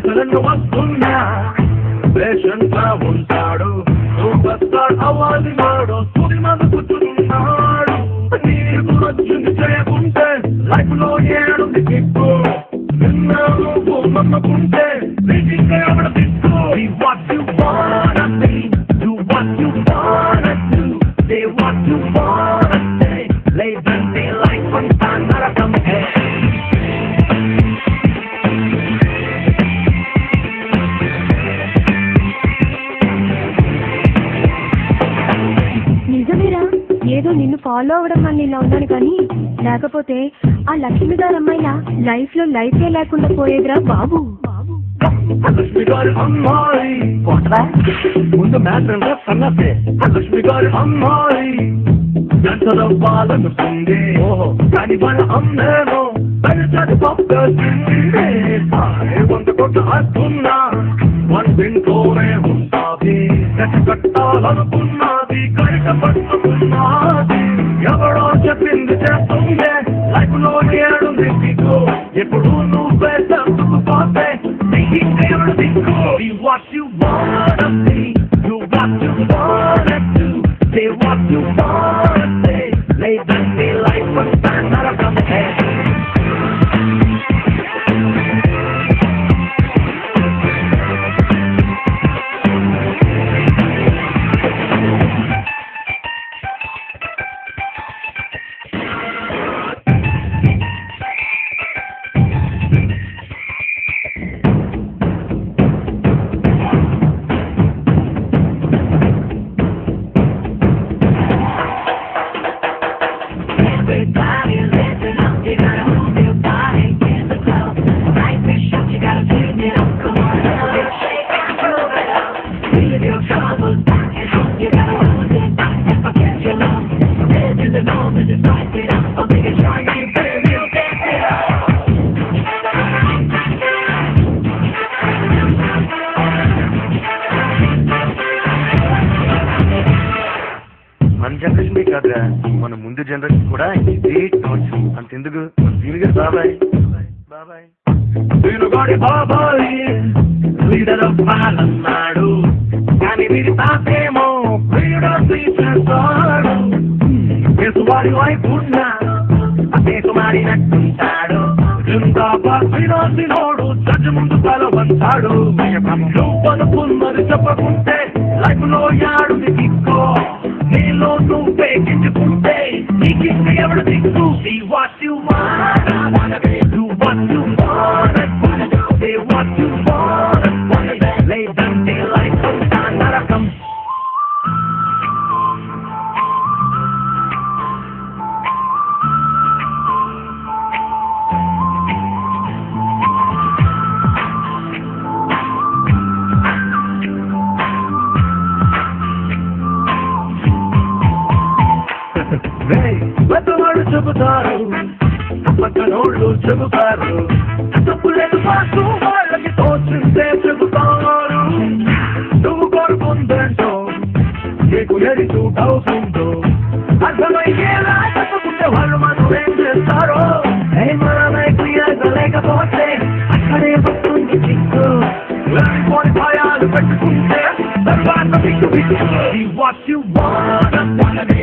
ఆశలను వస్తున్నా పేషెంట్ గా ఉంటాడు సూపర్ స్టార్ అవ్వాలి వాడు సూది మీద కూర్చున్నాడు నీకు వచ్చింది చేయకుంటే లైఫ్ లో ఏడుంది దిక్కు నిన్న నువ్వు నమ్మకుంటే నీకు ఎవడ దిక్కు what you wanna be do what you wanna do say what you wanna say lay down the life on time naratham hai ఏదో నిన్ను ఫాలో అవడం వల్ల ఇలా ఉన్నాను కానీ లేకపోతే ఆ లక్ష్మి గారు అమ్మాయిలా లైఫ్ లో లైఫే లేకుండా పోయేదిరా బాబు. లక్ష్మి గారి అమ్మాయి ముందు మ్యాటర్ సన్నసే లక్ష్మి గారి అమ్మాయి ఎంతవ్వాలనుకుంది కానీ వాళ్ళ అమ్మేమో పెద్దది పప్పేసింది 100 కోట్లు ఆస్తున్నా వంటింట్లోనే ఉంటాది కట్టాలనుకున్నది కరిట పట్టుకున్నది ఎవడో చెప్పింది చేస్తుందే లైఫ్ లో ఏడుంది దిక్కు ఎప్పుడు నువ్వే తప్పుకుపోతే ఎవడు దిక్కు what you wanna be do what you wanna do say what you wanna say lay down the life on time naratham hai మన జనరేషన్ కాదురా మన ముందు జనరేషన్ కూడా ఇదే టార్చ్ అంతెందుకు దీనిగా బాబాయ్ బాబాయ్ దీనుగాడి బాబాయ్ లీడర్ ఆఫ్ మ్యాన్ అన్నాడు కానీ వీడి తాతేమో ప్రియుడు తీసేస్తాడు కేసువాడి వైపు ఉన్నా కేసు మాడినట్టుంటాడు వినోడు జడ్జి ముందు తలవంతాడు నువ్వనుకున్నది చెప్పకుంటే లైఫ్ లో యాడుది దిక్కో నీలో నువ్వే గింజుకుంటే నీకు ఎవడు దిక్కు see what you wanna be do what you wanna do say what you wanna be lay down the life on time naratham పెద్దవాడు చెబుతారు పక్కనోళ్ళు చెబుతారు తప్పులేదు మాకు వాళ్ళకి తోచిందే చెబుతారు నువ్వు కోరుకుందేంటో నీకు ఎది సూట్ అవుతుందో అర్థమయ్యేలా చెప్పకుంటే వాళ్ళు మనం ఏం చేస్తారో మనమే క్లియర్గా లేకపోతే అక్కడే వస్తుంది చిక్కు లేనిపోని భయాలు పెట్టుకుంటే తర్వాత బిక్కు what you wanna be